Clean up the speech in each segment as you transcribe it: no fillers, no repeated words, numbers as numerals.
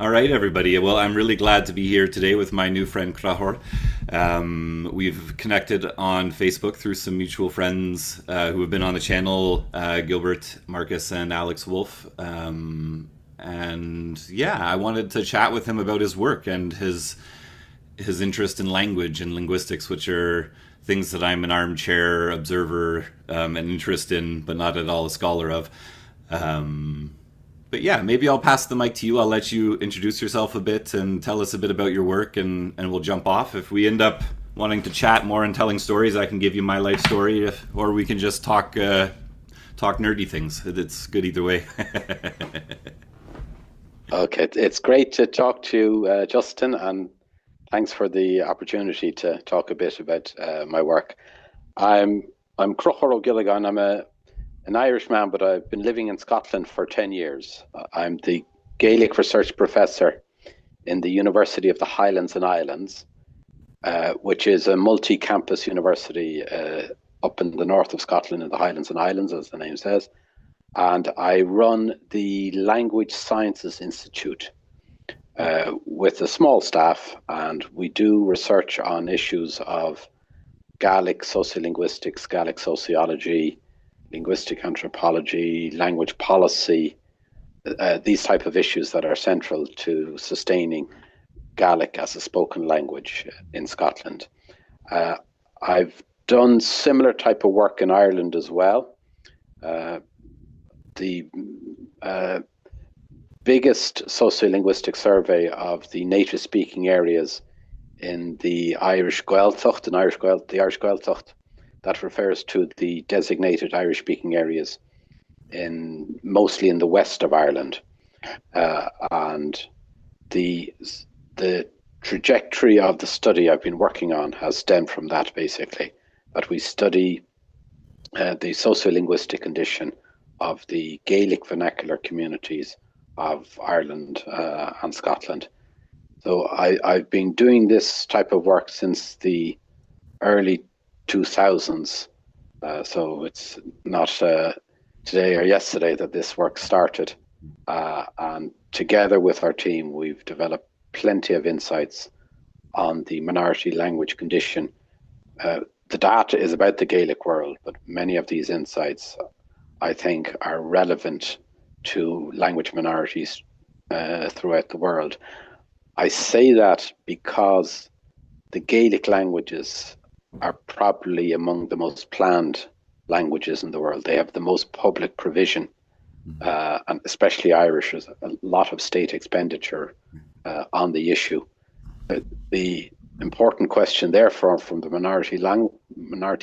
All right, everybody. Well, I'm really glad to be here today with my new friend Krahor. We've connected on Facebook through some mutual friends who have been on the channel, Gilbert, Marcus, and Alex Wolf. And yeah, I wanted to chat with him about his work and his interest in language and linguistics, which are things that I'm an armchair observer and interest in, but not at all a scholar of. But yeah, maybe I'll pass the mic to you. I'll let you introduce yourself a bit and tell us a bit about your work, and we'll jump off. If we end up wanting to chat more and telling stories, I can give you my life story, or we can just talk nerdy things. It's good either way. Okay, it's great to talk to you, Justin, and thanks for the opportunity to talk a bit about my work. I'm Crochor O'Gilligan. I'm an Irishman, but I've been living in Scotland for 10 years. I'm the Gaelic Research Professor in the University of the Highlands and Islands, which is a multi-campus university up in the north of Scotland in the Highlands and Islands, as the name says. And I run the Language Sciences Institute with a small staff, and we do research on issues of Gaelic sociolinguistics, Gaelic sociology, linguistic anthropology, language policy, these type of issues that are central to sustaining Gaelic as a spoken language in Scotland. I've done similar type of work in Ireland as well. The biggest sociolinguistic survey of the native speaking areas in the Irish Gaeltacht, the Irish Gaeltacht, that refers to the designated Irish speaking areas mostly in the west of Ireland. And the trajectory of the study I've been working on has stemmed from that, basically, that we study the sociolinguistic condition of the Gaelic vernacular communities of Ireland and Scotland. So I've been doing this type of work since the early 2000s. So it's not today or yesterday that this work started. And together with our team, we've developed plenty of insights on the minority language condition. The data is about the Gaelic world, but many of these insights, I think, are relevant to language minorities throughout the world. I say that because the Gaelic languages are probably among the most planned languages in the world. They have the most public provision, and especially Irish, there's a lot of state expenditure on the issue. The important question, therefore, from the minority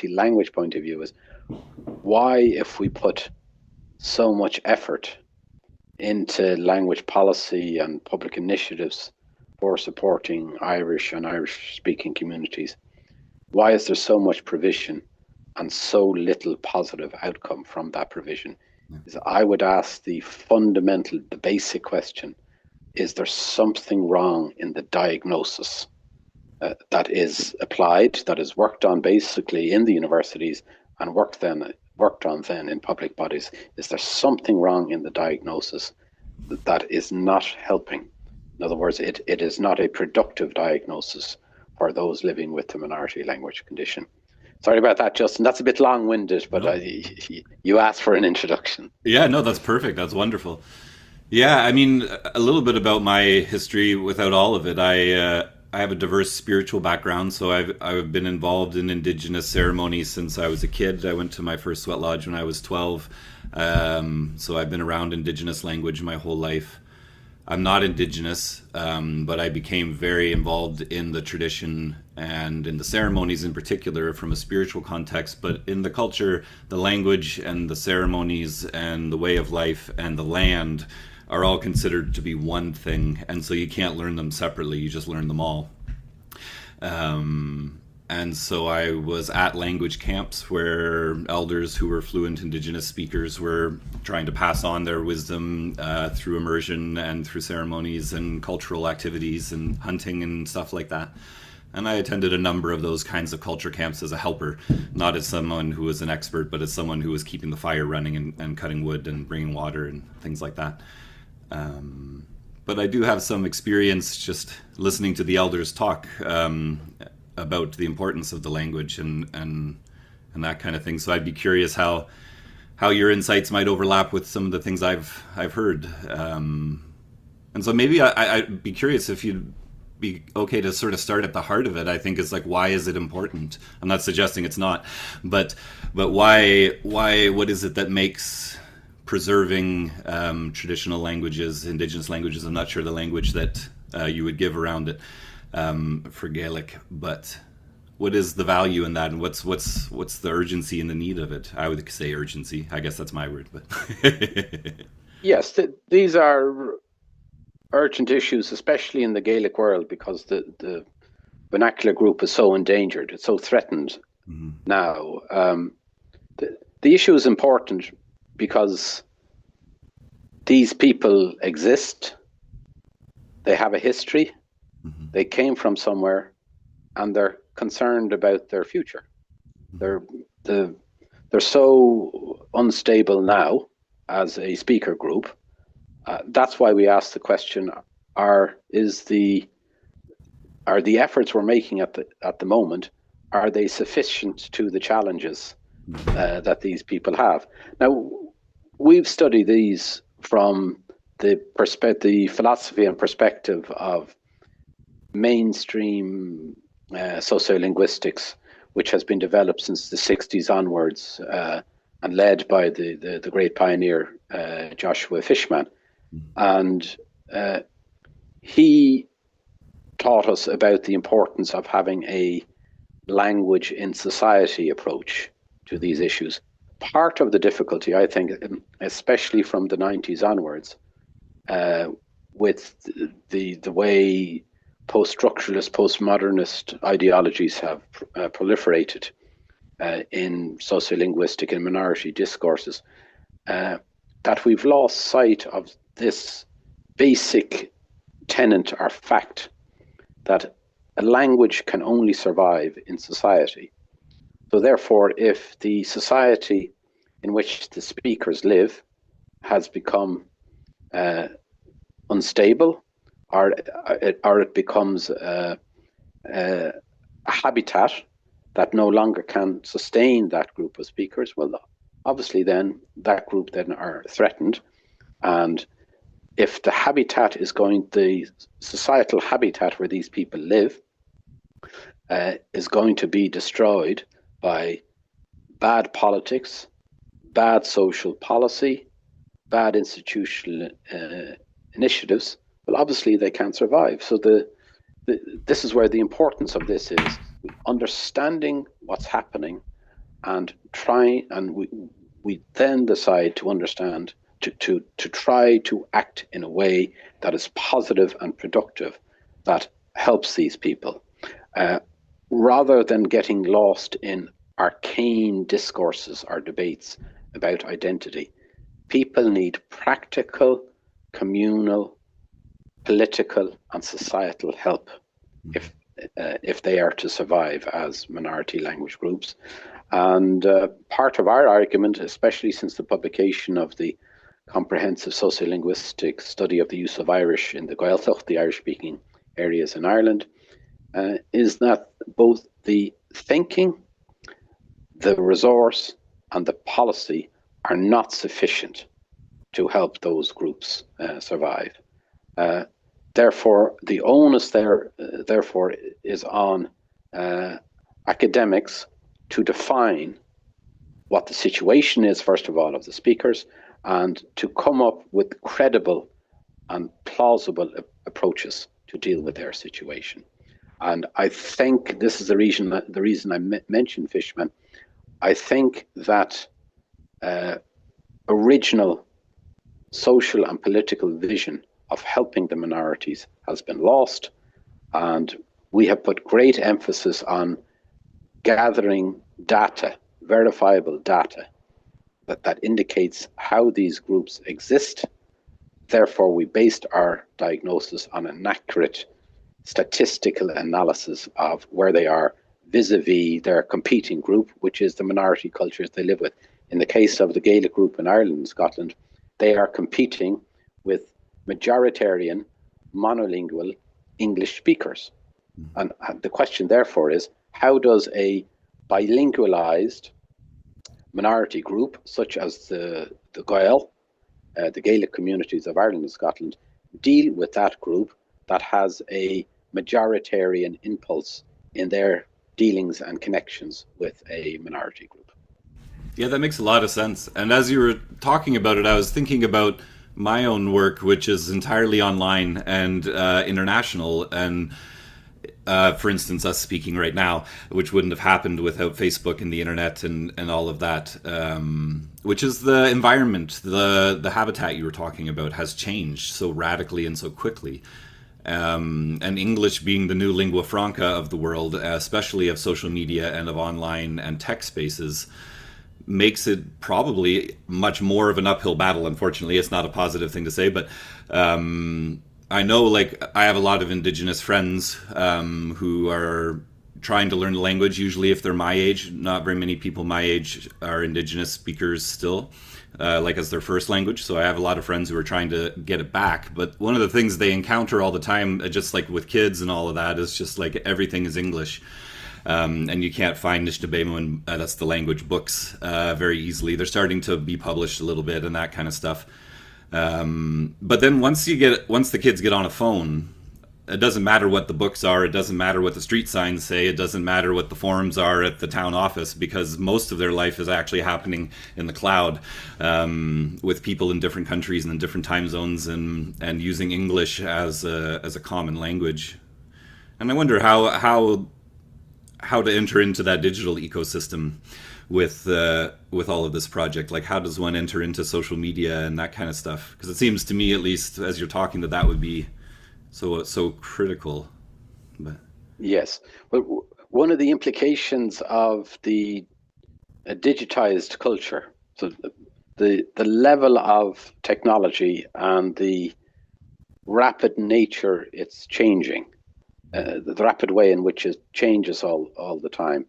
language point of view is, why, if we put so much effort into language policy and public initiatives for supporting Irish and Irish-speaking communities, why is there so much provision and so little positive outcome from that provision? Is I would ask the basic question, is there something wrong in the diagnosis that is applied, that is worked on basically in the universities and worked on then in public bodies? Is there something wrong in the diagnosis that is not helping? In other words, it is not a productive diagnosis for those living with the minority language condition. Sorry about that, Justin. That's a bit long-winded, but No. You asked for an introduction. Yeah, no, that's perfect. That's wonderful. Yeah, I mean, a little bit about my history without all of it. I have a diverse spiritual background, so I've been involved in Indigenous ceremonies since I was a kid. I went to my first sweat lodge when I was 12, so I've been around Indigenous language my whole life. I'm not Indigenous, but I became very involved in the tradition and in the ceremonies in particular from a spiritual context. But in the culture, the language and the ceremonies and the way of life and the land are all considered to be one thing. And so you can't learn them separately, you just learn them all. And so I was at language camps where elders who were fluent Indigenous speakers were trying to pass on their wisdom through immersion and through ceremonies and cultural activities and hunting and stuff like that. And I attended a number of those kinds of culture camps as a helper, not as someone who was an expert, but as someone who was keeping the fire running and cutting wood and bringing water and things like that. but I do have some experience just listening to the elders talk about the importance of the language and that kind of thing. So I'd be curious how your insights might overlap with some of the things I've heard. And so maybe I'd be curious if you'd be okay to sort of start at the heart of it. I think it's like, why is it important? I'm not suggesting it's not, but why what is it that makes preserving traditional languages, indigenous languages? I'm not sure the language that you would give around it for Gaelic, but what is the value in that, and what's the urgency and the need of it? I would say urgency. I guess that's my word, but Yes, these are urgent issues, especially in the Gaelic world, because the vernacular group is so endangered, it's so threatened now. The issue is important because these people exist, they have a history, they came from somewhere, and they're concerned about their future. They're so unstable now as a speaker group. That's why we ask the question: Are the efforts we're making at the moment, are they sufficient to the challenges that these people have? Now, we've studied these from the philosophy and perspective of mainstream sociolinguistics, which has been developed since the 60s onwards and led by the great pioneer Joshua Fishman. And he taught us about the importance of having a language in society approach to these issues. Part of the difficulty, I think, especially from the 90s onwards, with the way post-structuralist, post-modernist ideologies have proliferated in sociolinguistic and minority discourses, that we've lost sight of this basic tenet or fact that a language can only survive in society. So therefore, if the society in which the speakers live has become unstable, or it becomes a habitat that no longer can sustain that group of speakers, well, obviously then that group then are threatened. And if the habitat is the societal habitat where these people live is going to be destroyed by bad politics, bad social policy, bad institutional initiatives, well, obviously they can't survive. So this is where the importance of this is: understanding what's happening and we then decide to understand, to try to act in a way that is positive and productive, that helps these people, rather than getting lost in arcane discourses or debates about identity. People need practical, communal, political and societal help if they are to survive as minority language groups. And part of our argument, especially since the publication of the comprehensive sociolinguistic study of the use of Irish in the Gaeltacht, the Irish-speaking areas in Ireland, is that both the thinking, the resource and the policy are not sufficient to help those groups survive. Therefore, the onus therefore is on academics to define what the situation is, first of all, of the speakers, and to come up with credible and plausible approaches to deal with their situation. And I think this is the reason I mentioned Fishman. I think that original social and political vision of helping the minorities has been lost, and we have put great emphasis on gathering data, verifiable data, that indicates how these groups exist. Therefore, we based our diagnosis on an accurate statistical analysis of where they are vis-a-vis their competing group, which is the minority cultures they live with. In the case of the Gaelic group in Ireland and Scotland, they are competing with majoritarian monolingual English speakers. And the question, therefore, is how does a bilingualized minority group, such as the Gael, the Gaelic communities of Ireland and Scotland, deal with that group that has a majoritarian impulse in their dealings and connections with a minority group? Yeah, that makes a lot of sense. And as you were talking about it, I was thinking about my own work, which is entirely online and international. And for instance, us speaking right now, which wouldn't have happened without Facebook and the internet and all of that, which is the environment, the habitat you were talking about has changed so radically and so quickly. And English being the new lingua franca of the world, especially of social media and of online and tech spaces, makes it probably much more of an uphill battle. Unfortunately, it's not a positive thing to say, but I know, like, I have a lot of Indigenous friends who are trying to learn the language. Usually, if they're my age, not very many people my age are Indigenous speakers still, like as their first language. So I have a lot of friends who are trying to get it back. But one of the things they encounter all the time, just like with kids and all of that, is just like everything is English. And you can't find Nishnabemo, and that's the language, books very easily. They're starting to be published a little bit and that kind of stuff. But then once the kids get on a phone, it doesn't matter what the books are. It doesn't matter what the street signs say. It doesn't matter what the forums are at the town office, because most of their life is actually happening in the cloud, with people in different countries and in different time zones, and using English as a common language. And I wonder how to enter into that digital ecosystem with all of this project. Like, how does one enter into social media and that kind of stuff? Because it seems to me, at least as you're talking, that would be so critical. But yes, well, one of the implications of the digitized culture, so the level of technology and the rapid nature it's changing, the rapid way in which it changes all the time.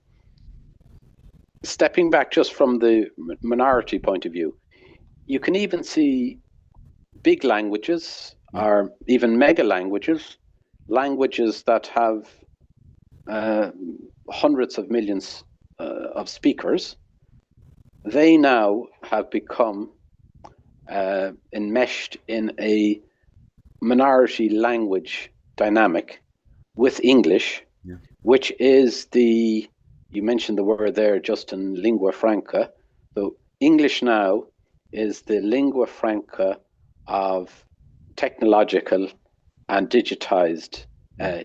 Stepping back just from the minority point of view, you can even see big languages or even mega languages, languages that have hundreds of millions of speakers. They now have become enmeshed in a minority language dynamic with English, which is you mentioned the word there, Justin, lingua franca. So English now is the lingua franca of technological and digitized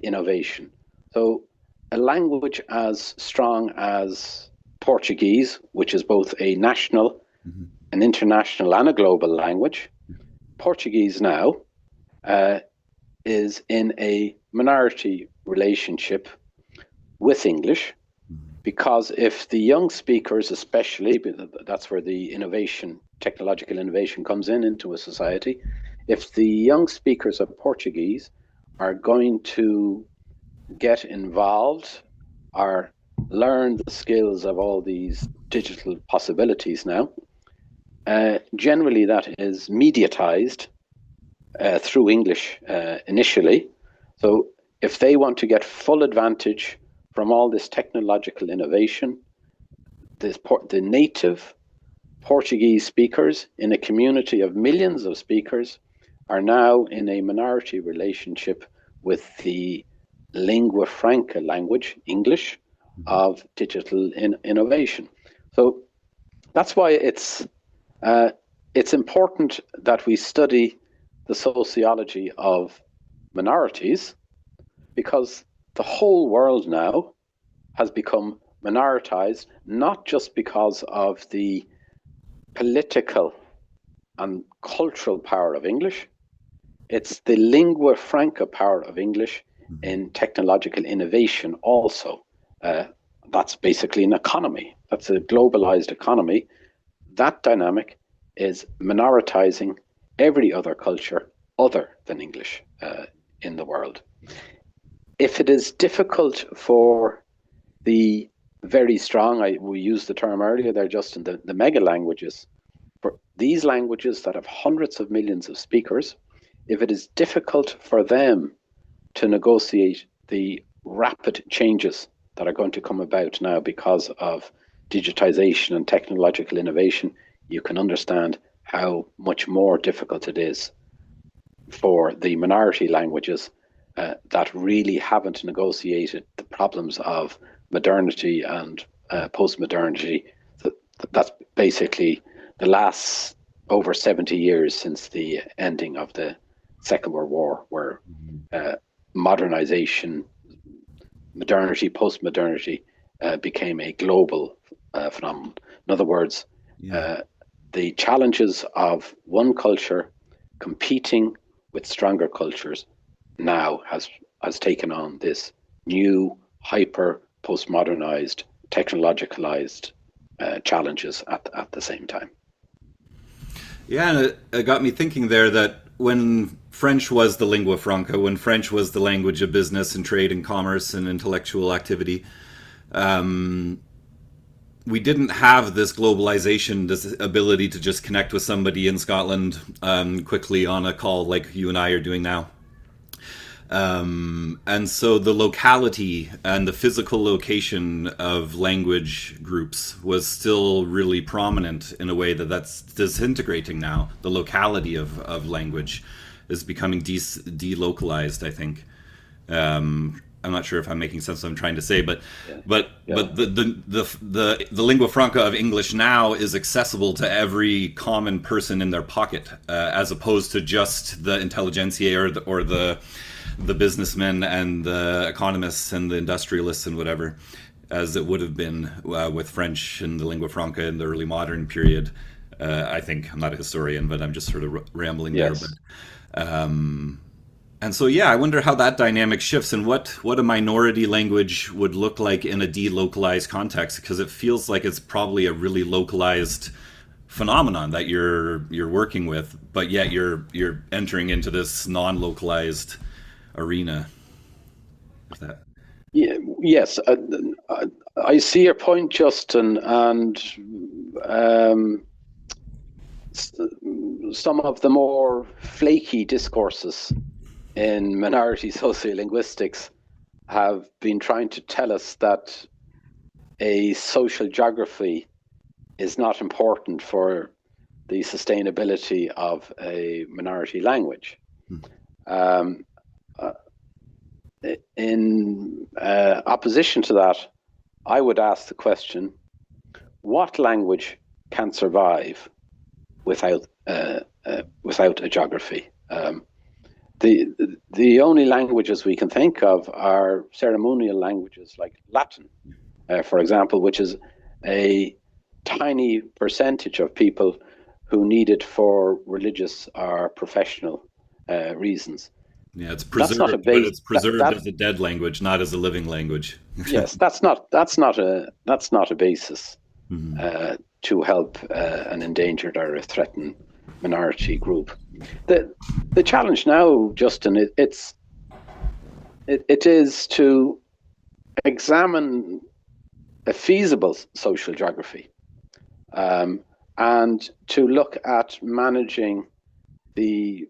innovation. So a language as strong as Portuguese, which is both a national, an international, and a global language. Portuguese now is in a minority relationship with English, because if the young speakers, especially, that's where the innovation, technological innovation comes into a society, if the young speakers of Portuguese are going to get involved or learn the skills of all these digital possibilities now, generally that is mediatized through English initially. So if they want to get full advantage from all this technological innovation, the native Portuguese speakers in a community of millions of speakers are now in a minority relationship with the lingua franca language, English, of digital innovation. So that's why it's important that we study the sociology of minorities, because the whole world now has become minoritized, not just because of the political and cultural power of English. It's the lingua franca power of English in technological innovation also. That's basically an economy. That's a globalized economy. That dynamic is minoritizing every other culture other than English in the world. If it is difficult for the very strong, we used the term earlier there, Justin, the mega languages, for these languages that have hundreds of millions of speakers, if it is difficult for them to negotiate the rapid changes that are going to come about now because of digitization and technological innovation, you can understand how much more difficult it is for the minority languages that really haven't negotiated the problems of modernity and post-modernity. That's basically the last over 70 years since the ending of the Second World War, where modernization, modernity, post-modernity became a global phenomenon. In other words, Yeah. the challenges of one culture competing with stronger cultures now has taken on this new hyper postmodernized technologicalized challenges at the same time. Yeah, and it got me thinking there that when French was the lingua franca, when French was the language of business and trade and commerce and intellectual activity, we didn't have this globalization, this ability to just connect with somebody in Scotland quickly on a call like you and I are doing now. And so the locality and the physical location of language groups was still really prominent in a way that's disintegrating now. The locality of language is becoming delocalized, I think. I'm not sure if I'm making sense of what I'm trying to say, but the lingua franca of English now is accessible to every common person in their pocket, as opposed to just the intelligentsia or the businessmen and the economists and the industrialists and whatever, as it would have been with French and the lingua franca in the early modern period. I think I'm not a historian, but I'm just sort of rambling there. But, and so, yeah, I wonder how that dynamic shifts and what a minority language would look like in a delocalized context, because it feels like it's probably a really localized phenomenon that you're working with, but yet you're entering into this non-localized arena. Yeah, yes, I see your point, Justin, and some of the more flaky discourses in minority sociolinguistics have been trying to tell us that a social geography is not important for the sustainability of a minority language. In opposition to that, I would ask the question, what language can survive without a geography? The only languages we can think of are ceremonial languages like Latin, for example, which is a tiny percentage of people who need it for religious or professional reasons. Yeah, it's preserved, but it's preserved as a dead language, not as a living language. Yes, that's not a basis to help an endangered or a threatened minority group. The challenge now, Justin, it is to examine a feasible social geography and to look at managing the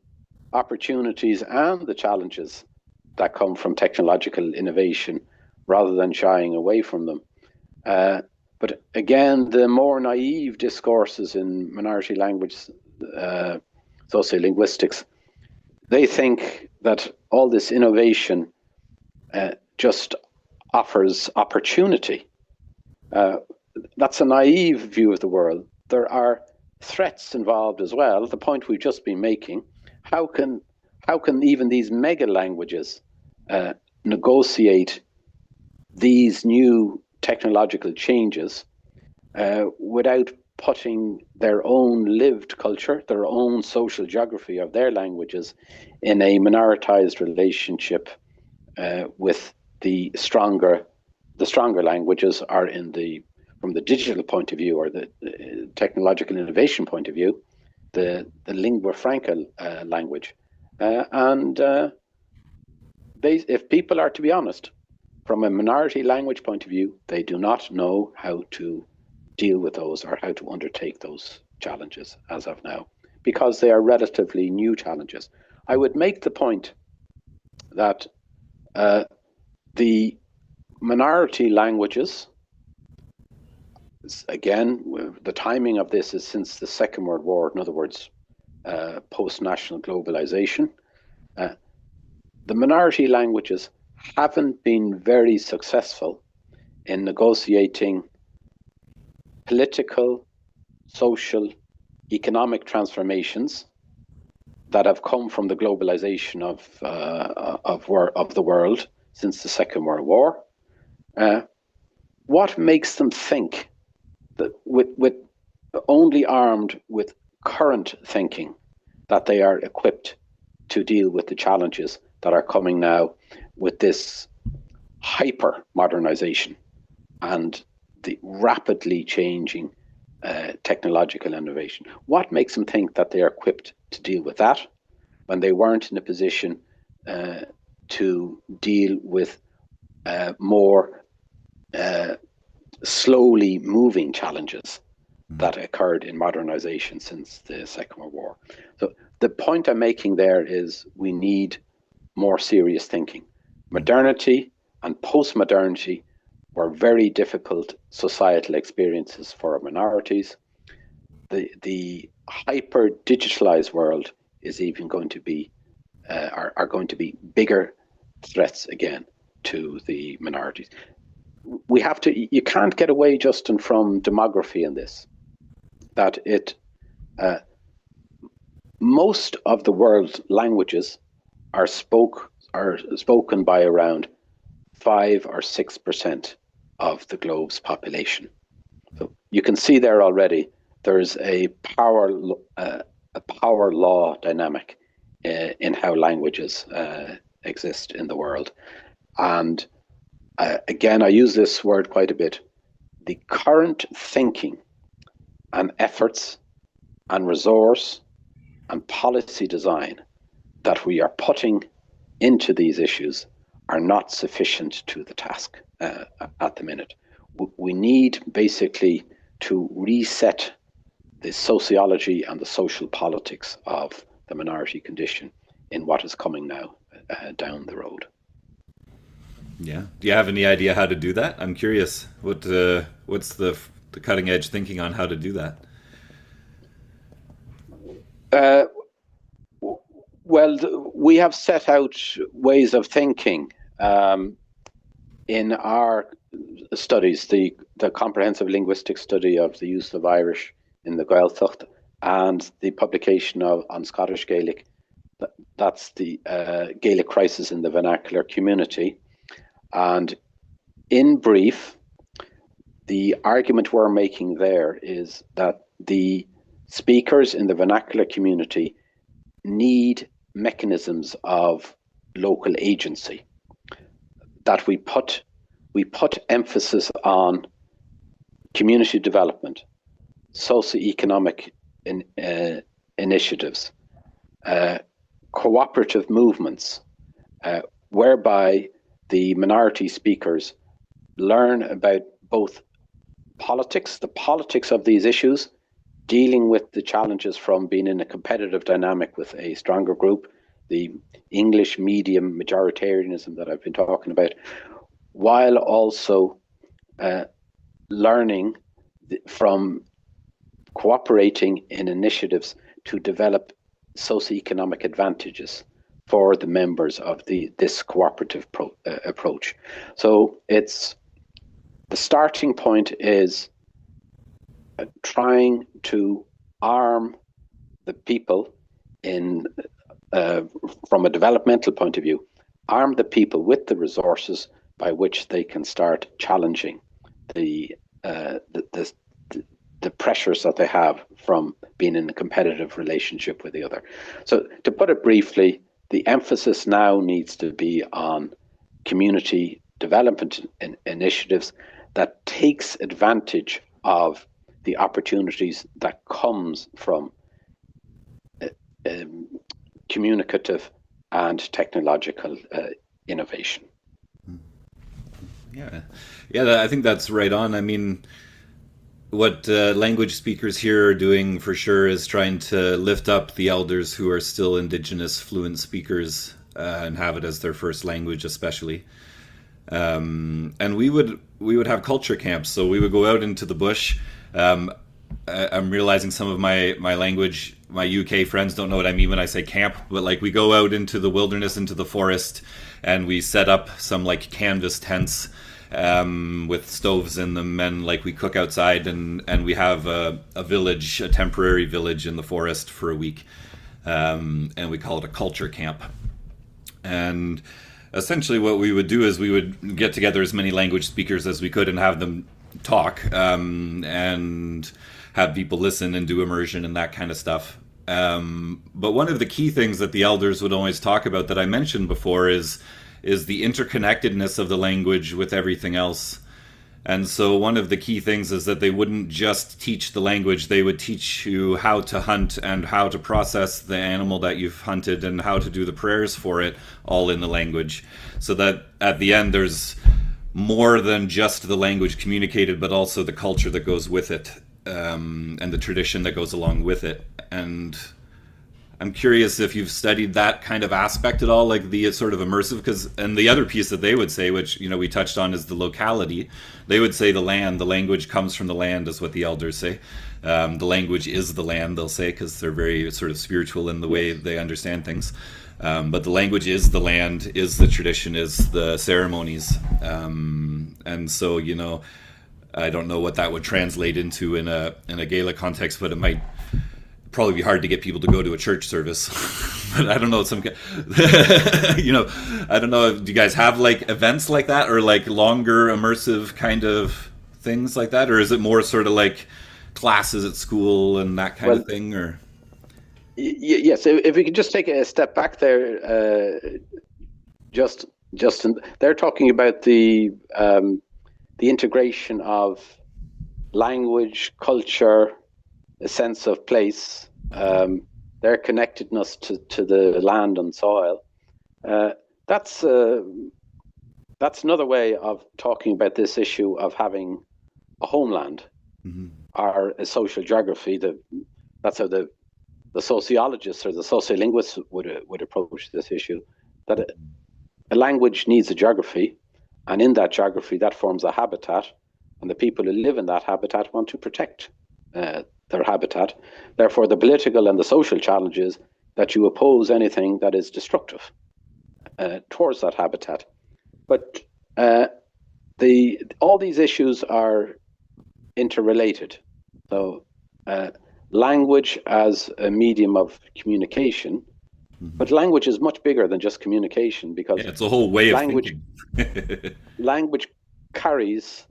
opportunities and the challenges that come from technological innovation rather than shying away from them. But again, the more naive discourses in minority language sociolinguistics, they think that all this innovation just offers opportunity. That's a naive view of the world. There are threats involved as well. The point we've just been making. How can even these mega languages negotiate these new technological changes without putting their own lived culture, their own social geography of their languages in a minoritized relationship with the stronger languages, or from the digital point of view or the technological innovation point of view, the lingua franca language. If people are to be honest, from a minority language point of view, they do not know how to deal with those or how to undertake those challenges as of now, because they are relatively new challenges. I would make the point that the minority languages, again, the timing of this is since the Second World War, in other words, post-national globalization. The minority languages haven't been very successful in negotiating political, social, economic transformations that have come from the globalization of the world since the Second World War. What makes them think that with only armed with current thinking that they are equipped to deal with the challenges that are coming now with this hyper modernization and the rapidly changing technological innovation? What makes them think that they are equipped to deal with that when they weren't in a position to deal with more slowly moving challenges that occurred in modernization since the Second World War? So the point I'm making there is we need more serious thinking. Modernity and post-modernity were very difficult societal experiences for minorities. The hyper digitalized world is even going to be are going to be bigger threats again to the minorities. We have to. You can't get away, Justin, from demography in this. That most of the world's languages are spoken by around 5 or 6% of the globe's population. So you can see there already there's a power law dynamic in how languages exist in the world. And again, I use this word quite a bit. The current thinking and efforts and resource and policy design that we are putting into these issues are not sufficient to the task at the minute. We need basically to reset the sociology and the social politics of the minority condition in what is coming now down the road. Yeah. Do you have any idea how to do that? I'm curious. What's the cutting edge thinking on how to do that? Well, we have set out ways of thinking in our studies, the comprehensive linguistic study of the use of Irish in the Gaeltacht and the publication on Scottish Gaelic. That's the Gaelic crisis in the vernacular community. And in brief, the argument we're making there is that the speakers in the vernacular community need mechanisms of local agency, that we put emphasis on community development, socioeconomic initiatives, cooperative movements, whereby the minority speakers learn about both the politics of these issues, dealing with the challenges from being in a competitive dynamic with a stronger group, the English medium majoritarianism that I've been talking about, while also learning from cooperating in initiatives to develop socioeconomic advantages for the members of this cooperative approach. So the starting point is trying to arm the people from a developmental point of view, arm the people with the resources by which they can start challenging the pressures that they have from being in a competitive relationship with the other. So to put it briefly, the emphasis now needs to be on community development initiatives that takes advantage of the opportunities that comes from communicative and technological innovation. Yeah, I think that's right on. I mean, what language speakers here are doing for sure is trying to lift up the elders who are still indigenous fluent speakers and have it as their first language, especially. And we would have culture camps, so we would go out into the bush. I'm realizing some of my UK friends don't know what I mean when I say camp, but like we go out into the wilderness, into the forest, and we set up some like canvas tents with stoves in them, and like we cook outside, and we have a village, a temporary village in the forest for a week, and we call it a culture camp. And essentially, what we would do is we would get together as many language speakers as we could and have them talk, and have people listen and do immersion and that kind of stuff. But one of the key things that the elders would always talk about that I mentioned before is the interconnectedness of the language with everything else. And so one of the key things is that they wouldn't just teach the language, they would teach you how to hunt and how to process the animal that you've hunted and how to do the prayers for it, all in the language. So that at the end there's more than just the language communicated, but also the culture that goes with it, and the tradition that goes along with it. And I'm curious if you've studied that kind of aspect at all, like the sort of immersive, and the other piece that they would say, which, we touched on, is the locality. They would say the language comes from the land, is what the elders say. The language is the land, they'll say, because they're very sort of spiritual in the way they understand things. But the language is the land, is the tradition, is the ceremonies. And so, I don't know what that would translate into in a Gaelic context, but it might probably be hard to get people to go to a church service. But I don't know, I don't know, do you guys have like events like that, or like longer immersive kind of things like that, or is it more sort of like classes at school and that kind of thing? Or yes, if we could just take a step back there, Justin, they're talking about the integration of language, culture, a sense of place, their connectedness to the land and soil. That's another way of talking about this issue of having a homeland, mm-hmm. or a social geography. That's how the sociologists or the sociolinguists would approach this issue. That a language needs a geography, and in that geography, that forms a habitat, and the people who live in that habitat want to protect their habitat. Therefore, the political and the social challenge is that you oppose anything that is destructive towards that habitat. But all these issues are interrelated. So language as a medium of communication, mm-hmm. but language is much bigger than just communication, because it's a whole way of thinking. Language carries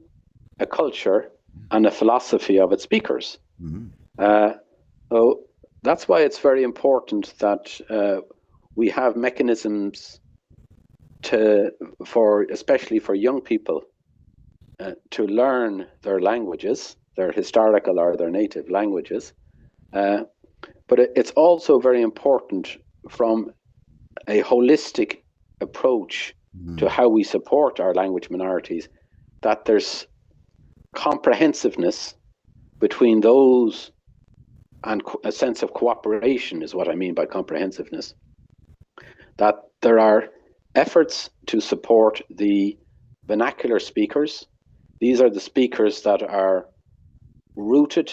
a culture and a philosophy of its speakers. Mm-hmm. So that's why it's very important that we have mechanisms especially for young people, to learn their languages, their historical or their native languages. But it's also very important from a holistic approach, mm-hmm. to how we support our language minorities, that there's comprehensiveness between those, and a sense of cooperation is what I mean by comprehensiveness. That there are efforts to support the vernacular speakers. These are the speakers that are rooted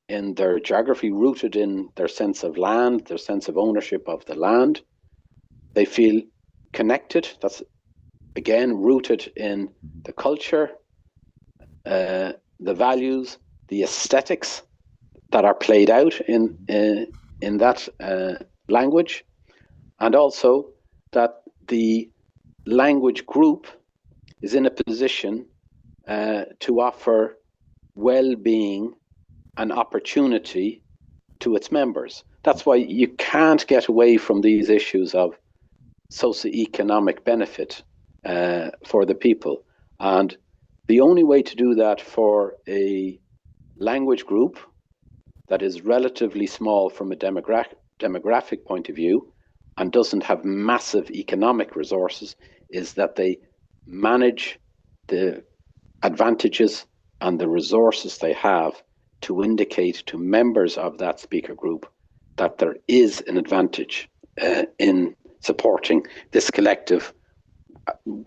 in their geography, rooted in their sense of land, their sense of ownership of the land. They feel connected. That's, again, rooted in the culture, the values, the aesthetics that are played out in that language, and also that the language group is in a position to offer well-being and opportunity to its members. That's why you can't get away from these issues of socioeconomic benefit for the people. And the only way to do that for a language group that is relatively small from a demographic point of view and doesn't have massive economic resources is that they manage the advantages and the resources they have to indicate to members of that speaker group that there is an advantage in supporting this collective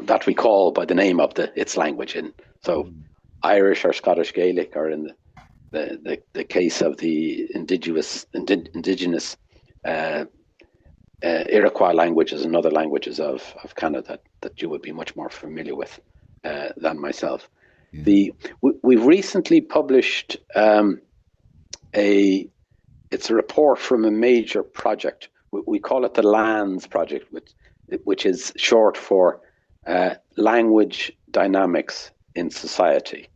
that we call by the name of its language. And so Irish or Scottish Gaelic, or in the case of the indigenous Iroquois languages and other languages of Canada that you would be much more familiar with than myself. Yeah. We've recently published it's a report from a major project. We call it the LanDS project, which is short for Language Dynamics in Society.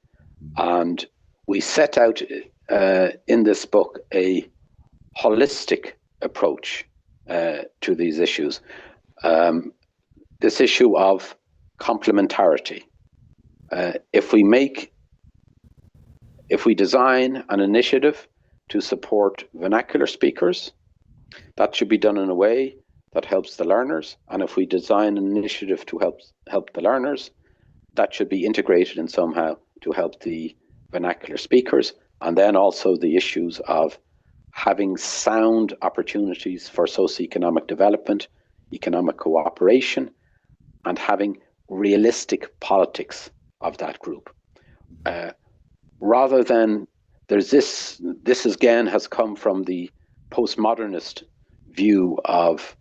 And we set out in this book a holistic approach to these issues. This issue of complementarity. If we design an initiative to support vernacular speakers, that should be done in a way that helps the learners. And if we design an initiative to help the learners, that should be integrated in somehow to help the vernacular speakers. And then also the issues of having sound opportunities for socioeconomic development, economic cooperation, and having realistic politics of that group. Rather than this again has come from the postmodernist view of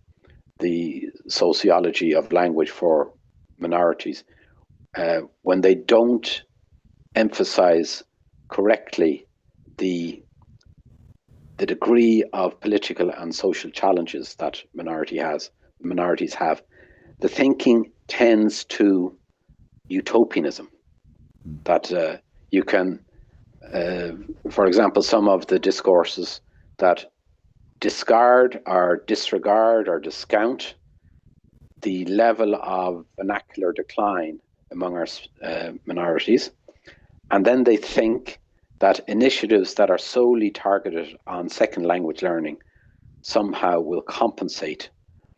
the sociology of language for minorities, when they don't emphasize correctly the degree of political and social challenges that minorities have. The thinking tends to utopianism, that you can, for example, some of the discourses that discard or disregard or discount the level of vernacular decline among our minorities, and then they think that initiatives that are solely targeted on second language learning somehow will compensate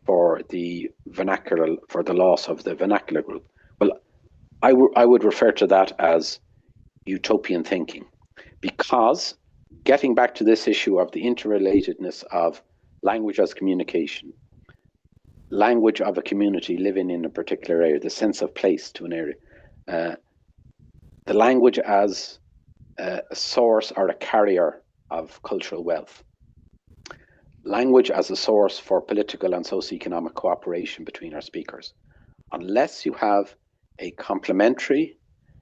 for the vernacular, for the loss of the vernacular group. Well, I would refer to that as utopian thinking, because getting back to this issue of the interrelatedness of language as communication, language of a community living in a particular area, the sense of place to an area, the language as a source or a carrier of cultural wealth, language as a source for political and socioeconomic cooperation between our speakers. Unless you have a complementary,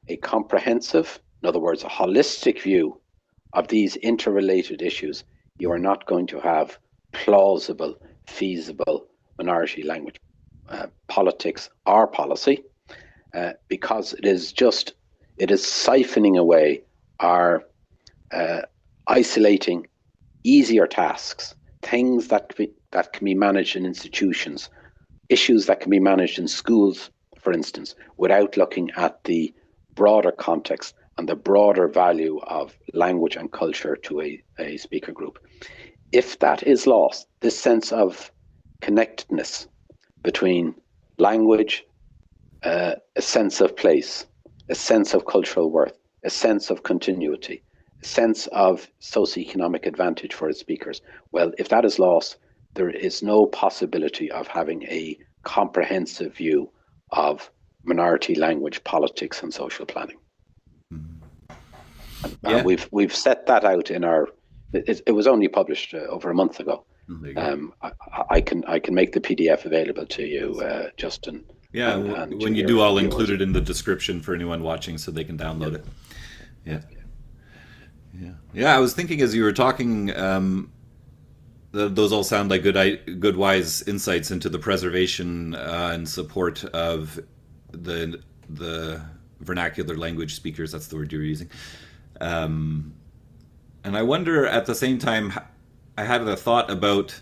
a comprehensive, in other words, a holistic view of these interrelated issues, you are not going to have plausible, feasible minority language politics or policy, because it is siphoning away our isolating easier tasks, things that can be managed in institutions, issues that can be managed in schools, for instance, without looking at the broader context and the broader value of language and culture to a speaker group. If that is lost, this sense of connectedness between language, a sense of place, a sense of cultural worth, a sense of continuity, a sense of socioeconomic advantage for its speakers, well, if that is lost, there is no possibility of having a comprehensive view of minority language politics and social planning. Yeah. We've set that out in our. It was only published over a month ago. I can make the PDF available to you, Justin. Yeah, and when you do, I'll include it in the description for anyone watching, so they can download it. Yeah. I was thinking as you were talking, those all sound like good, wise insights into the preservation and support of the vernacular language speakers. That's the word you were using. And I wonder at the same time, I had a thought about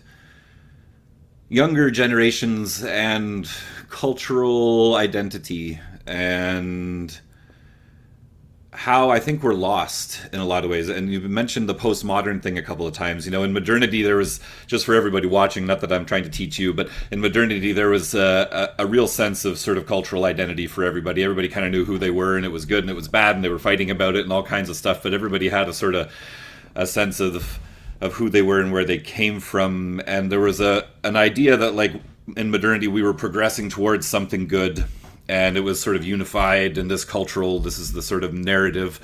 younger generations and cultural identity and how I think we're lost in a lot of ways. And you've mentioned the postmodern thing a couple of times. You know, in modernity, there was, just for everybody watching, not that I'm trying to teach you, but in modernity, there was a real sense of sort of cultural identity for everybody. Everybody kind of knew who they were, and it was good and it was bad, and they were fighting about it and all kinds of stuff. But everybody had a sort of a sense of who they were and where they came from. And there was an idea that, like, in modernity, we were progressing towards something good, and it was sort of unified in this is the sort of narrative.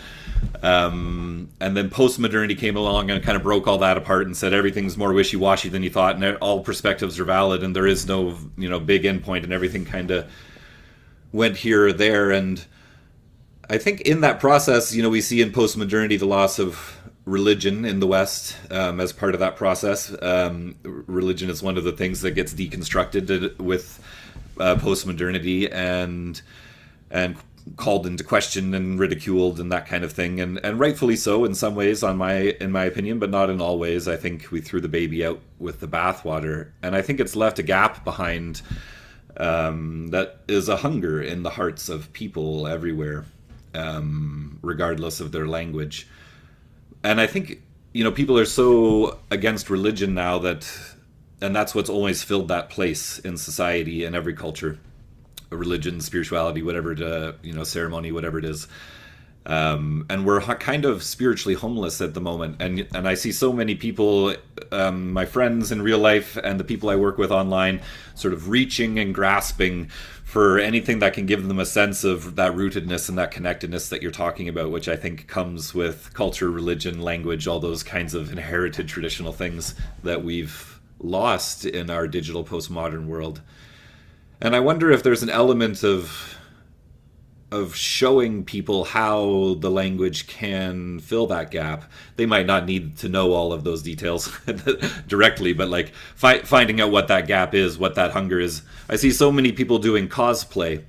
And then post-modernity came along and kind of broke all that apart and said everything's more wishy-washy than you thought, and all perspectives are valid, and there is no, big endpoint, and everything kind of went here or there. And I think in that process, we see in post-modernity the loss of religion in the West as part of that process. Religion is one of the things that gets deconstructed with post-modernity and called into question and ridiculed and that kind of thing, and rightfully so in some ways, in my opinion, but not in all ways. I think we threw the baby out with the bathwater, and I think it's left a gap behind that is a hunger in the hearts of people everywhere, regardless of their language. And I think people are so against religion now and that's what's always filled that place in society in every culture, religion, spirituality, whatever, ceremony, whatever it is. And we're kind of spiritually homeless at the moment. And I see so many people, my friends in real life and the people I work with online, sort of reaching and grasping for anything that can give them a sense of that rootedness and that connectedness that you're talking about, which I think comes with culture, religion, language, all those kinds of inherited traditional things that we've lost in our digital postmodern world. And I wonder if there's an element of showing people how the language can fill that gap. They might not need to know all of those details directly, but like finding out what that gap is, what that hunger is. I see so many people doing cosplay.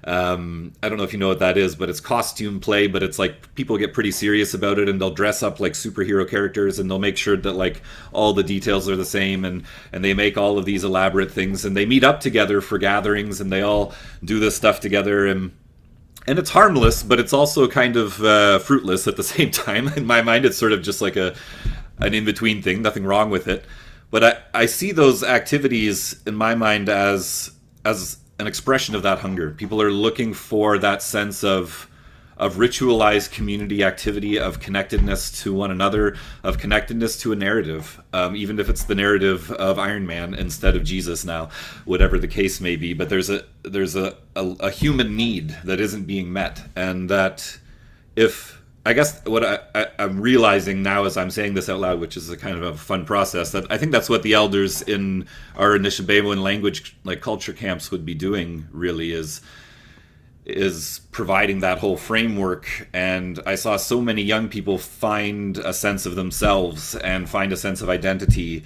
I don't know if you know what that is, but it's costume play, but it's like people get pretty serious about it, and they'll dress up like superhero characters, and they'll make sure that like all the details are the same, and they make all of these elaborate things, and they meet up together for gatherings, and they all do this stuff together, and it's harmless, but it's also kind of fruitless at the same time. In my mind, it's sort of just like an in-between thing, nothing wrong with it. But I see those activities in my mind as an expression of that hunger. People are looking for that sense of ritualized community activity, of connectedness to one another, of connectedness to a narrative, even if it's the narrative of Iron Man instead of Jesus now, whatever the case may be. But there's a human need that isn't being met, and that I guess what I'm realizing now as I'm saying this out loud, which is a kind of a fun process, that I think that's what the elders in our Anishinaabe language, like culture camps, would be doing, really, is providing that whole framework. And I saw so many young people find a sense of themselves and find a sense of identity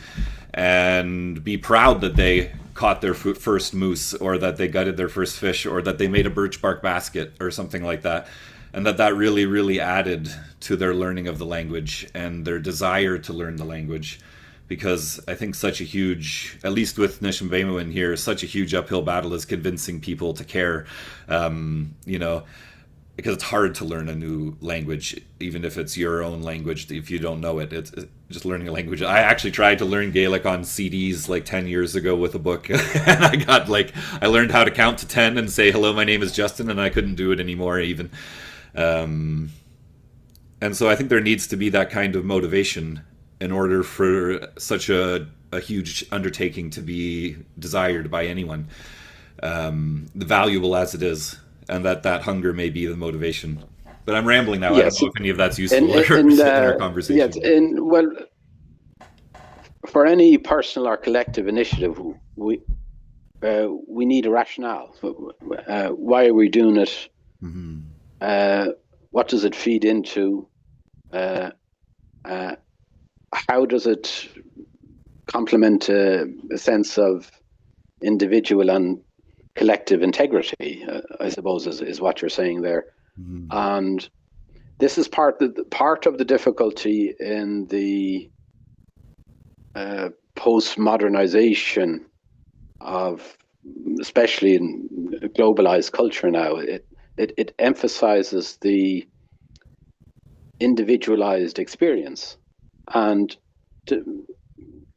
and be proud that they caught their first moose, or that they gutted their first fish, or that they made a birch bark basket or something like that. And that really, really added to their learning of the language and their desire to learn the language. Because I think such a huge, at least with Anishinaabe in here, such a huge uphill battle is convincing people to care, because it's hard to learn a new language, even if it's your own language. If you don't know it, it's just learning a language. I actually tried to learn Gaelic on CDs like 10 years ago with a book, and I learned how to count to 10 and say, hello, my name is Justin, and I couldn't do it anymore even. And so I think there needs to be that kind of motivation in order for such a huge undertaking to be desired by anyone, valuable as it is, and that hunger may be the motivation. But I'm rambling now. Yes. I don't know if any of that's useful in our conversation. Yes, well, for any personal or collective initiative, we need a rationale. Why are we doing it? Mm-hmm. What does it feed into? How does it complement a sense of individual and collective integrity, I suppose, is what you're saying there. Mm-hmm. And this is part of the difficulty in the post-modernization of, especially in globalized culture now. It emphasizes the individualized experience. And to,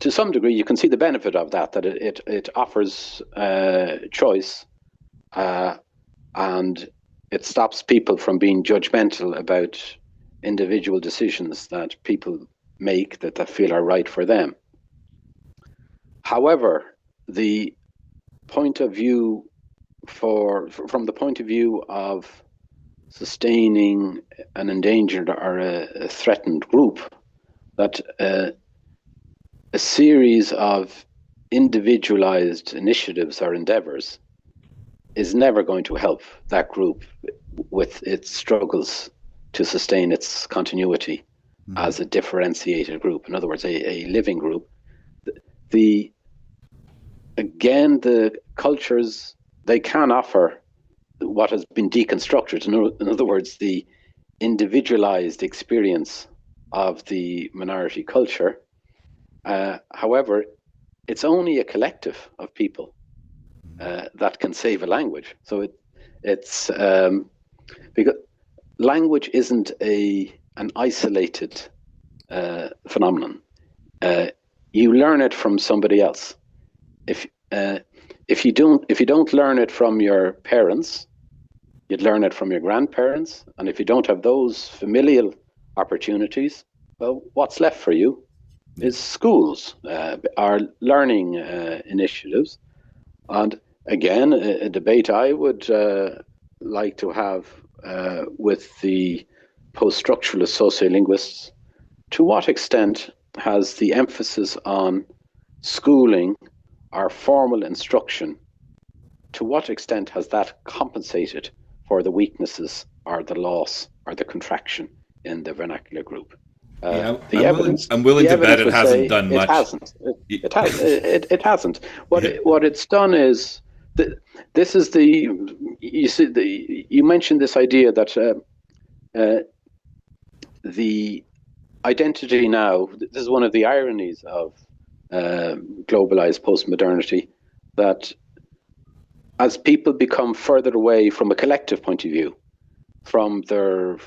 to some degree, you can see the benefit of that, that it offers choice, uh, and it stops people from being judgmental about individual decisions that people make that they feel are right for them. However, the point of view from the point of view of sustaining an endangered or a threatened group, that a series of individualized initiatives or endeavors is never going to help that group with its struggles to sustain its continuity as a differentiated group. In other words, a living group. The Again, the cultures, they can offer what has been deconstructed. In other words, the individualized experience of the minority culture. However, it's only a collective of people that can save a language. So it's because language isn't an isolated phenomenon. You learn it from somebody else. If you don't learn it from your parents, you'd learn it from your grandparents, and if you don't have those familial opportunities, well, what's left for you is schools, our learning initiatives. And again, a debate I would like to have with the post-structuralist sociolinguists: to what extent has the emphasis on schooling, our formal instruction, to what extent has that compensated for the weaknesses or the loss or the contraction in the vernacular group? I'm willing to bet it would hasn't say done it much. hasn't. It hasn't. What it's done is this is you mentioned this idea that the identity now. This is one of the ironies of globalized postmodernity, that as people become further away from a collective point of view, from their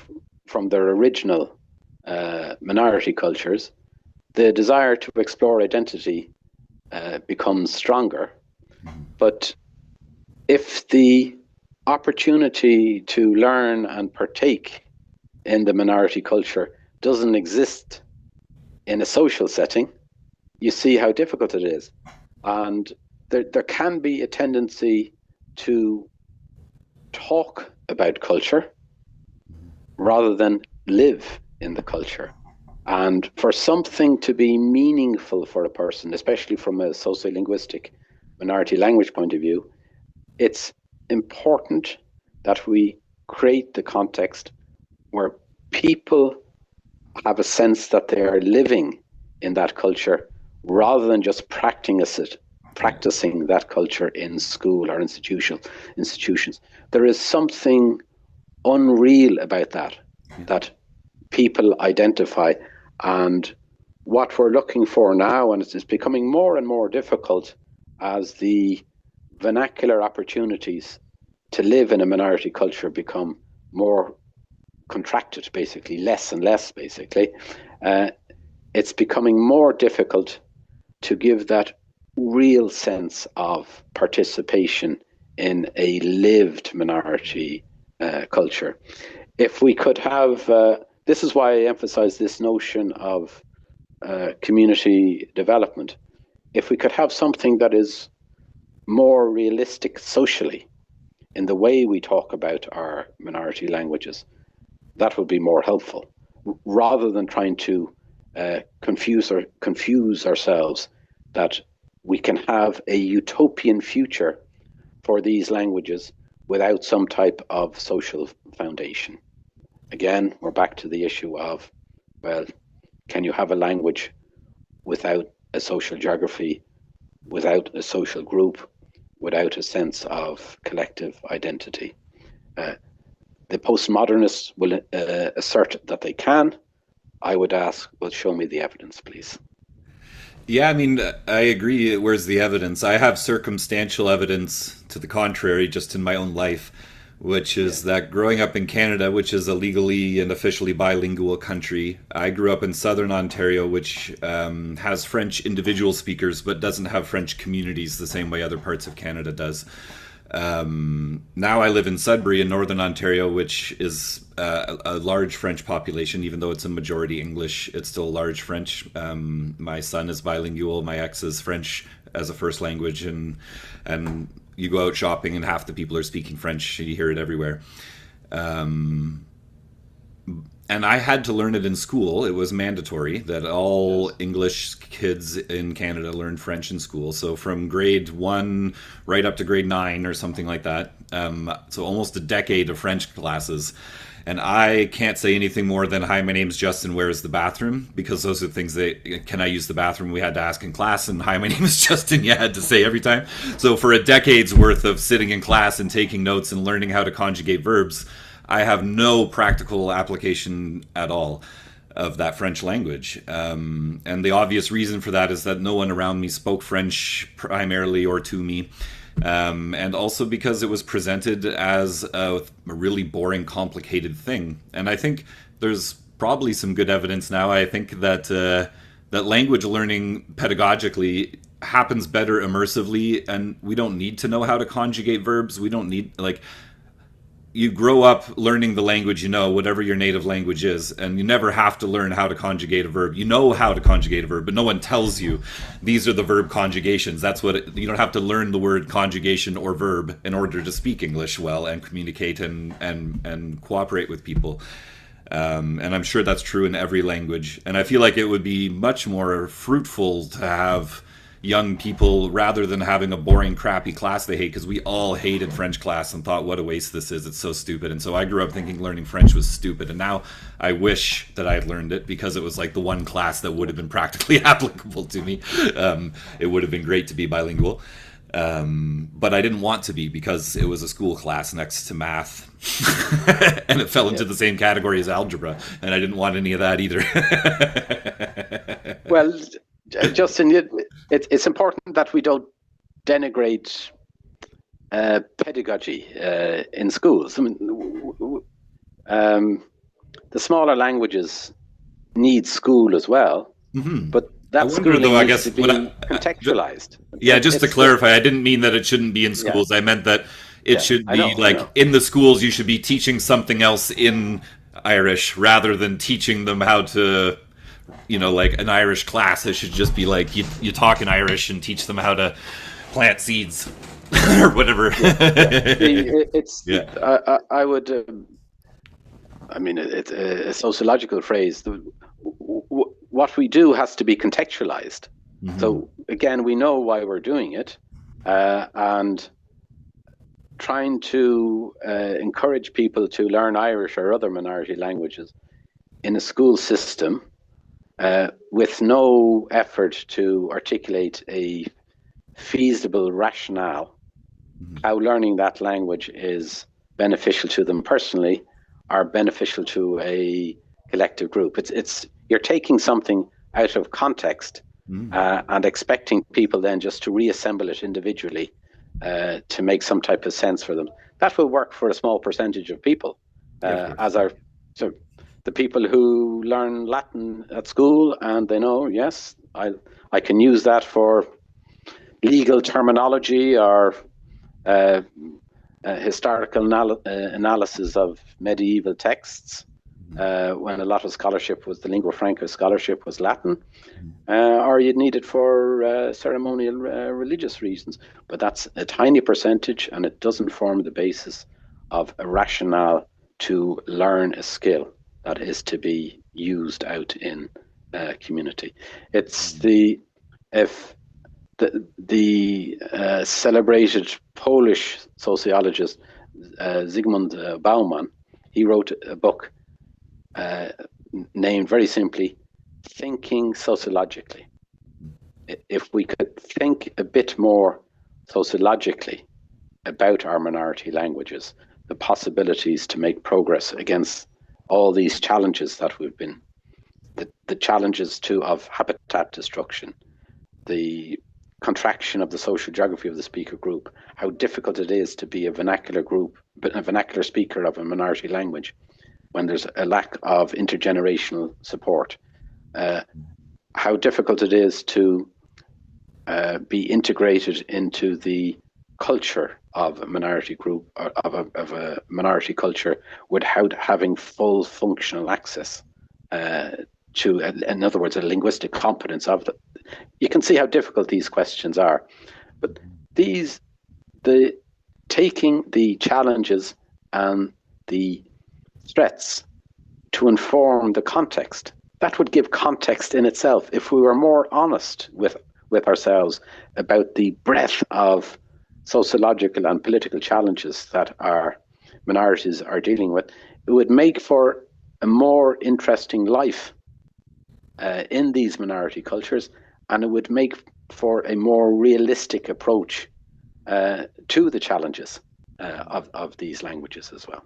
original minority cultures, the desire to explore identity becomes stronger. But if the opportunity to learn and partake in the minority culture doesn't exist in a social setting, you see how difficult it is. And there can be a tendency to talk about culture rather than live in the culture. And for something to be meaningful for a person, especially from a sociolinguistic minority language point of view, it's important that we create the context where people have a sense that they are living in that culture rather than just practicing that culture in school or institutions. There is something unreal about that people identify. And what we're looking for now, and it's becoming more and more difficult as the vernacular opportunities to live in a minority culture become more contracted, basically, less and less, basically. It's becoming more difficult to give that real sense of participation in a lived minority culture. If we could have, this is why I emphasize this notion of community development. If we could have something that is more realistic socially in the way we talk about our minority languages, that would be more helpful, rather than trying to confuse ourselves that we can have a utopian future for these languages without some type of social foundation. Again, we're back to the issue of, well, can you have a language without a social geography, without a social group, without a sense of collective identity? The postmodernists will assert that they can. I would ask, well, show me the evidence, please. Yeah, I mean, I agree. Where's the evidence? I have circumstantial evidence to the contrary, just in my own life, which Yeah. is that growing up in Canada, which is a legally and officially bilingual country, I grew up in southern Ontario, which has French individual speakers but doesn't have French communities the same way other parts of Canada does. Now I live in Sudbury in northern Ontario, which is a large French population. Even though it's a majority English, it's still large French. My son is bilingual. My ex is French as a first language, and you go out shopping and half the people are speaking French. You hear it everywhere. And I had to learn it in school. It was mandatory that all Yes. English kids in Canada learn French in school. So from grade 1 right up to grade 9 or something like that. So almost a decade of French classes. And I can't say anything more than, "Hi, my name's Justin, where is the bathroom?" Because those are things that, "Can I use the bathroom?" we had to ask in class, and "Hi, my name is Justin," you had to say every time. So for a decade's worth of sitting in class and taking notes and learning how to conjugate verbs, I have no practical application at all of that French language. And the obvious reason for that is that no one around me spoke French primarily or to me. And also because it was presented as a really boring, complicated thing. And I think there's probably some good evidence now. I think that that language learning pedagogically happens better immersively, and we don't need to know how to conjugate verbs. We don't need, like, you grow up learning the language, whatever your native language is, and you never have to learn how to conjugate a verb. You know how to conjugate a verb, but no one tells you these are the verb conjugations. You don't have to learn the word conjugation or verb in order to speak English well and communicate and cooperate with people. And I'm sure that's true in every language. And I feel like it would be much more fruitful to have young people, rather than having a boring, crappy class they hate, because we all hated French class and thought, what a waste this is. It's so stupid. And so I grew up thinking learning French was stupid. And now I wish that I had learned it, because it was like the one class that would have been practically applicable to me. It would have been great to be bilingual. But I didn't want to be, because it was a school class next to math. And it fell into Yeah. the same category as algebra. And I didn't want any of that either. Well, Justin, it's important that we don't denigrate pedagogy in schools. I mean, the smaller languages need school as well, but I that wonder, schooling though, I needs guess, to be contextualized. yeah, just to It's clarify, I didn't mean that it shouldn't be in yeah, schools. I meant that it yeah. should I be know, I like know. in the schools, you should be teaching something else in Irish rather than teaching them how to, like an Irish class. It should just be like you talk in Irish and teach them how to plant seeds or whatever. It's Yeah. I would. I mean, it's a sociological phrase. What we do has to be contextualized. So again, we know why we're doing it, and trying to encourage people to learn Irish or other minority languages in a school system with no effort to articulate a feasible rationale how learning that language is beneficial to them personally or beneficial to a collective group. It's you're taking something out of context and expecting people then just to reassemble it individually to make some type of sense for them. That will work for a small percentage of people, as our so the people who learn Latin at school and they know, yes, I can use that for legal terminology or historical analysis of medieval texts, when a lot of scholarship was the lingua franca scholarship was Latin, or you'd need it for ceremonial religious reasons. But that's a tiny percentage, and it doesn't form the basis of a rationale to learn a skill that is to be used out in community. It's the celebrated Polish sociologist Zygmunt Bauman. He wrote a book named very simply Thinking Sociologically. If we could think a bit more sociologically about our minority languages, the possibilities to make progress against all these challenges that we've been, the challenges of habitat destruction, the contraction of the social geography of the speaker group, how difficult it is to be a vernacular group, but a vernacular speaker of a minority language when there's a lack of intergenerational support, how difficult it is to be integrated into the culture of a minority group, of a minority culture, without having full functional access to, in other words, a linguistic competence of the. You can see how difficult these questions are, but taking the challenges and the threats to inform the context, that would give context in itself. If we were more honest with ourselves about the breadth of sociological and political challenges that our minorities are dealing with, it would make for a more interesting life in these minority cultures, and it would make for a more realistic approach to the challenges of these languages as well.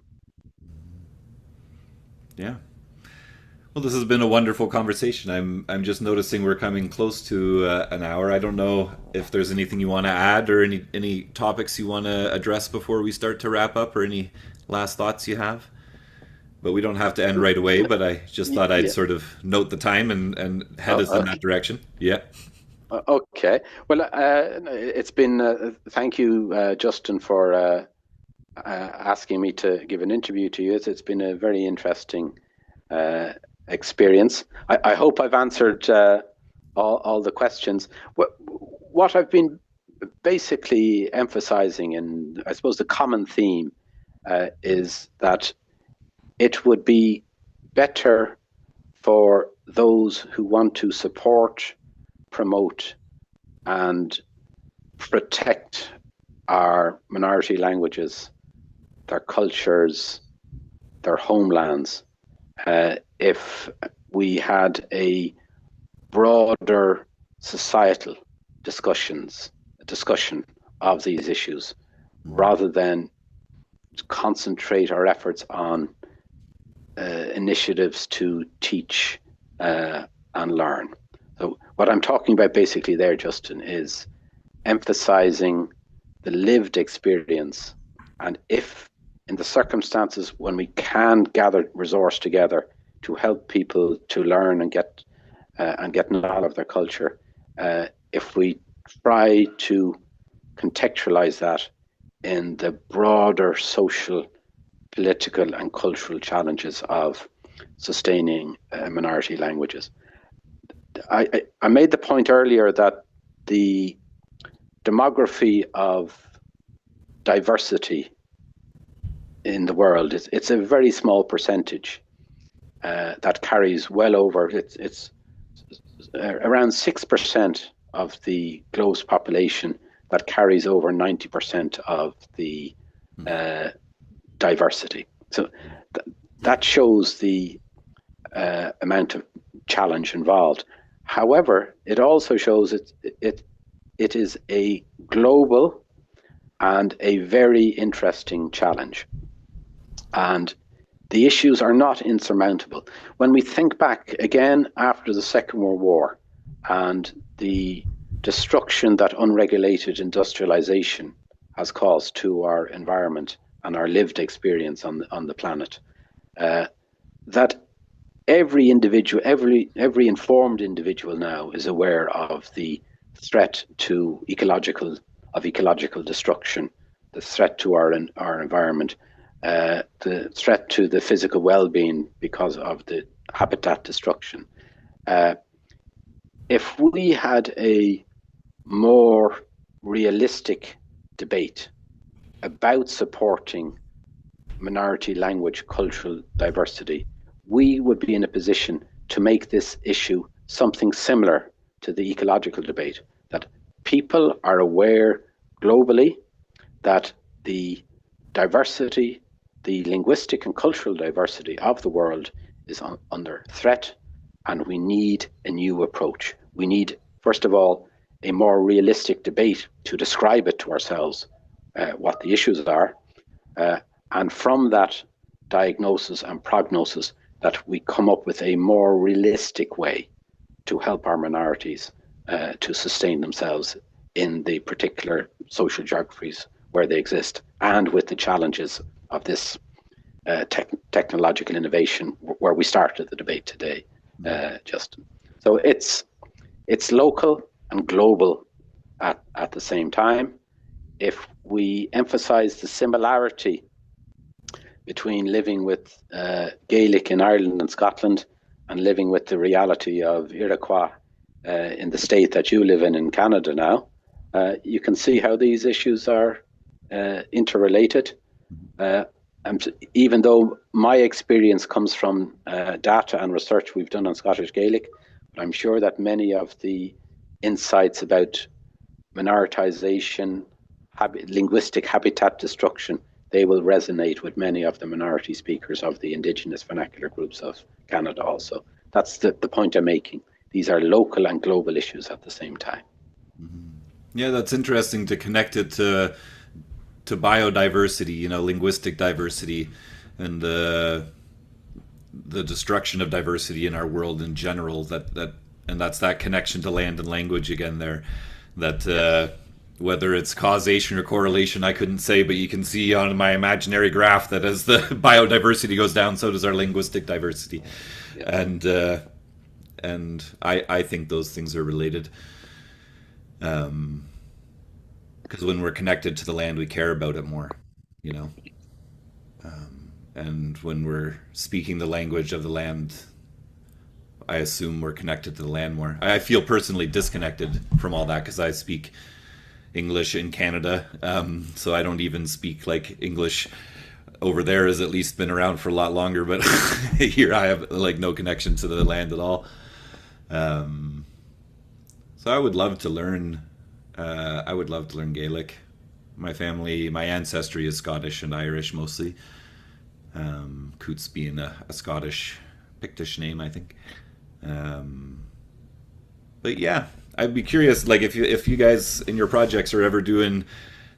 Yeah. Well, this has been a wonderful conversation. I'm just noticing we're coming close to an hour. I don't know if there's anything you want to add, or any topics you want to address before we start to wrap up, or any last thoughts you have. But we don't have to end right away, but I just thought I'd sort of note the time and head us in that direction. Yeah. Okay. Well, it's been, thank you, Justin, for asking me to give an interview to you. It's been a very interesting experience. I hope I've answered all the questions. What I've been basically emphasizing, and I suppose the common theme, is that it would be better for those who want to support, promote, and protect our minority languages, their cultures, their homelands, if we had a broader societal discussion of these issues, rather than concentrate our efforts on initiatives to teach and learn. So what I'm talking about basically there, Justin, is emphasizing the lived experience, and if in the circumstances when we can gather resource together to help people to learn and get knowledge of their culture, if we try to contextualize that in the broader social, political and cultural challenges of sustaining minority languages. I made the point earlier that the demography of diversity in the world, it's a very small percentage that carries well over, it's around 6% of the globe's population that carries over 90% of the diversity. So that shows the amount of challenge involved. However, it also shows it is a global and a very interesting challenge. And the issues are not insurmountable. When we think back again after the Second World War and the destruction that unregulated industrialization has caused to our environment and our lived experience on the planet, that every individual, every informed individual now is aware of the threat to ecological destruction, the threat to our environment, the threat to the physical well-being because of the habitat destruction. If we had a more realistic debate about supporting minority language cultural diversity, we would be in a position to make this issue something similar to the ecological debate, that people are aware globally that the diversity, the linguistic and cultural diversity of the world is under threat, and we need a new approach. We need, first of all, a more realistic debate to describe it to ourselves, what the issues are, and from that diagnosis and prognosis, that we come up with a more realistic way to help our minorities to sustain themselves in the particular social geographies where they exist, and with the challenges of this technological innovation where we started the debate today, Justin. So it's local and global at the same time. If we emphasize the similarity between living with Gaelic in Ireland and Scotland and living with the reality of Iroquois in the state that you live in Canada now, you can see how these issues are interrelated. And even though my experience comes from data and research we've done on Scottish Gaelic, but I'm sure that many of the insights about minoritization, linguistic habitat destruction, they will resonate with many of the minority speakers of the indigenous vernacular groups of Canada also. That's the point I'm making. These are local and global issues at the same time. Yeah, that's interesting to connect it to biodiversity, you know, linguistic diversity, and the destruction of diversity in our world in general. And that's that connection to land and language again there. That whether it's causation or correlation, I couldn't say, but you can see on my imaginary graph that as the biodiversity goes down, so does our linguistic diversity. Yeah. And I think those things are related. Because when we're connected to the land, we care about it more, you know. And when we're speaking the language of the land, I assume we're connected to the land more. I feel personally disconnected from all that because I speak English in Canada, so I don't even speak like English. Over there has at least been around for a lot longer, but here I have like no connection to the land at all. So I would love to learn. I would love to learn Gaelic. My family, my ancestry is Scottish and Irish mostly. Coots being a Scottish Pictish name, I think. But yeah, I'd be curious. Like if you guys in your projects are ever doing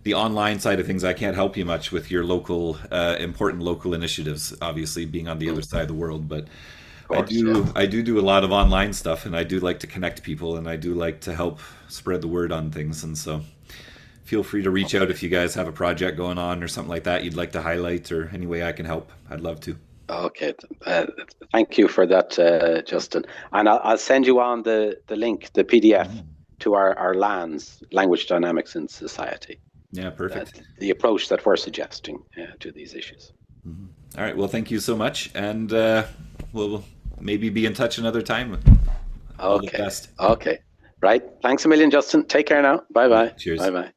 the online side of things, I can't help you much with your local important local initiatives. Obviously, being on the other side of the world, but. I do a lot of online stuff, and I do like to connect people, and I do like to help spread the word on things. And so feel free to reach out if you guys have a project going on or something like that you'd like to highlight, or any way I can help. I'd love to. Okay, thank you for that, Justin. And I'll send you on the link, the PDF to our LANS, Language Dynamics in Society. Yeah, perfect. The approach that we're suggesting to these issues. All right, well, thank you so much, and we'll maybe be in touch another time. All the best. Okay. Right. Thanks a million, Justin. Take care now. Bye-bye. Cheers. Bye-bye.